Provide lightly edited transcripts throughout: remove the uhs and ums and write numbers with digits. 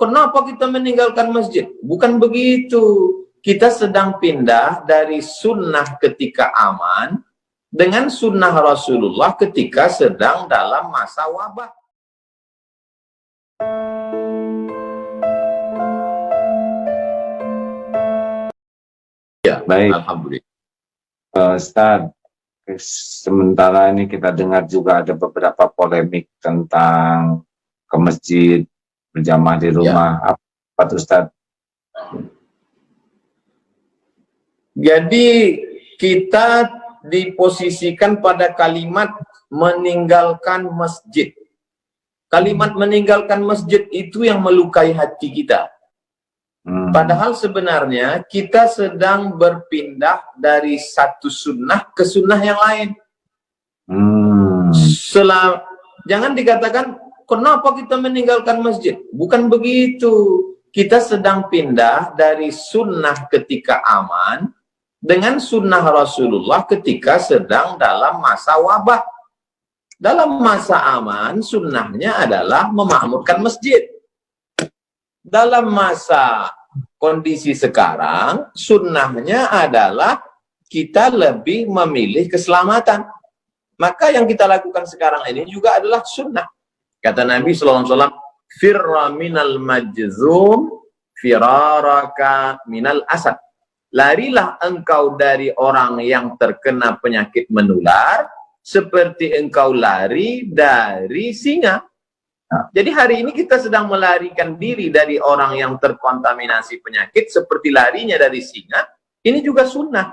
kenapa kita meninggalkan masjid? Bukan begitu. Kita sedang pindah dari sunnah ketika aman dengan sunnah Rasulullah ketika sedang dalam masa wabah. Ya, baik. Alhamdulillah. Ustaz, sementara ini kita dengar juga ada beberapa polemik tentang ke masjid, berjamaah di rumah. Ya. Apa Ustaz? Jadi kita diposisikan pada kalimat meninggalkan masjid. Kalimat meninggalkan masjid itu yang melukai hati kita. Padahal sebenarnya kita sedang berpindah dari satu sunnah ke sunnah yang lain. Jangan dikatakan, kenapa kita meninggalkan masjid? Bukan begitu. Kita sedang pindah dari sunnah ketika aman dengan sunnah Rasulullah ketika sedang dalam masa wabah. Dalam masa aman, sunnahnya adalah memakmurkan masjid. Dalam masa kondisi sekarang, sunnahnya adalah kita lebih memilih keselamatan. Maka yang kita lakukan sekarang ini juga adalah sunnah. Kata Nabi SAW, firra minal majzum, firaraka minal asad. Larilah engkau dari orang yang terkena penyakit menular, seperti engkau lari dari singa. Jadi hari ini kita sedang melarikan diri dari orang yang terkontaminasi penyakit seperti larinya dari singa. Ini juga sunnah.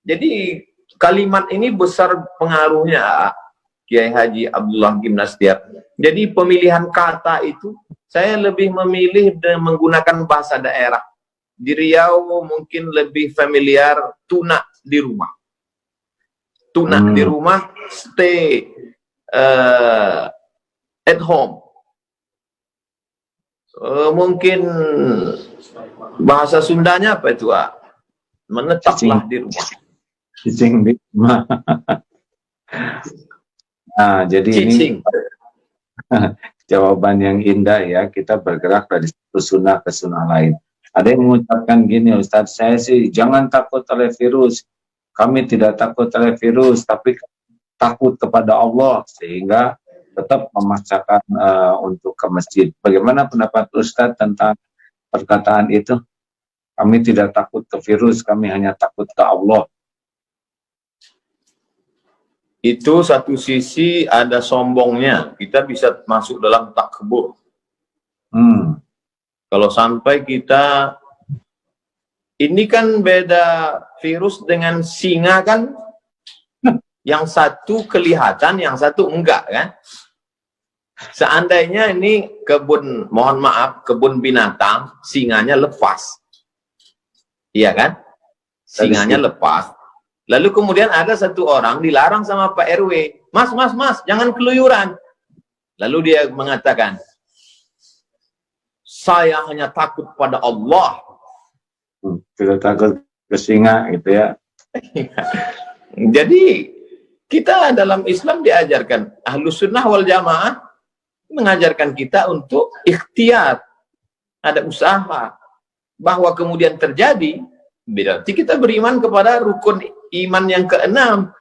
Jadi kalimat ini besar pengaruhnya Kiai Haji Abdullah Gimnastiar. Jadi pemilihan kata itu saya lebih memilih menggunakan bahasa daerah. Di Riau mungkin lebih familiar tuna di rumah. Tuna di rumah, stay at home. Mungkin bahasa Sundanya apa itu? Menetaplah di rumah. Cicing di rumah. Nah, jadi cicing. Ini jawaban yang indah ya. Kita bergerak dari satu sunnah ke sunnah lain. Ada yang mengucapkan gini, Ustadz, saya sih jangan takut oleh virus. Kami tidak takut oleh virus, tapi takut kepada Allah, sehingga tetap memaksakan untuk ke masjid. Bagaimana pendapat Ustadz tentang perkataan itu? Kami tidak takut ke virus, kami hanya takut ke Allah. Itu satu sisi ada sombongnya. Kita bisa masuk dalam takbur. Kalau sampai kita, ini kan beda virus dengan singa kan, yang satu kelihatan, yang satu enggak kan. Seandainya ini kebun, mohon maaf, kebun binatang, singanya lepas. Iya kan? Singanya lepas. Lalu kemudian ada satu orang dilarang sama Pak RW, mas, jangan keluyuran. Lalu dia mengatakan, saya hanya takut pada Allah. Tidak takut ke singa gitu ya. Jadi kita dalam Islam diajarkan, Ahlus Sunnah wal Jamaah mengajarkan kita untuk ikhtiar, ada usaha, bahwa kemudian terjadi, berarti kita beriman kepada rukun iman yang keenam,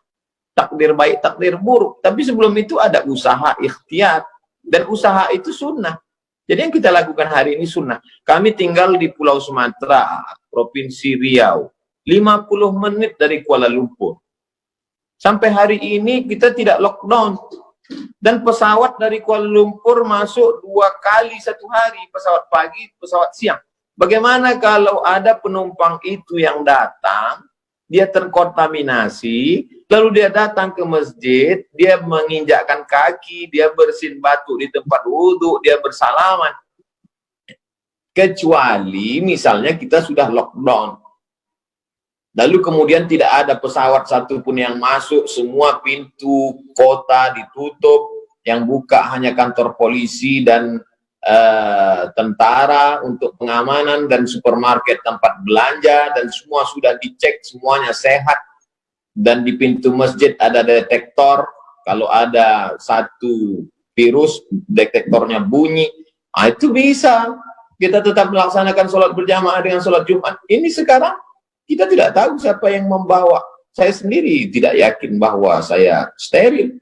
takdir baik, takdir buruk. Tapi sebelum itu ada usaha ikhtiar, dan usaha itu sunnah. Jadi yang kita lakukan hari ini sunnah. Kami tinggal di Pulau Sumatera, Provinsi Riau, 50 menit dari Kuala Lumpur. Sampai hari ini kita tidak lockdown. Dan pesawat dari Kuala Lumpur masuk 2 kali satu hari, pesawat pagi, pesawat siang. Bagaimana kalau ada penumpang itu yang datang, dia terkontaminasi, lalu dia datang ke masjid, dia menginjakkan kaki, dia bersin batu di tempat wudhu, dia bersalaman. Kecuali misalnya kita sudah lockdown. Lalu kemudian tidak ada pesawat satupun yang masuk, semua pintu kota ditutup, yang buka hanya kantor polisi dan tentara untuk pengamanan dan supermarket tempat belanja, dan semua sudah dicek, semuanya sehat. Dan di pintu masjid ada detektor, kalau ada satu virus detektornya bunyi. Itu bisa. Kita tetap melaksanakan sholat berjamaah dengan sholat Jumat. Ini sekarang kita tidak tahu siapa yang membawa. Saya sendiri tidak yakin bahwa saya steril.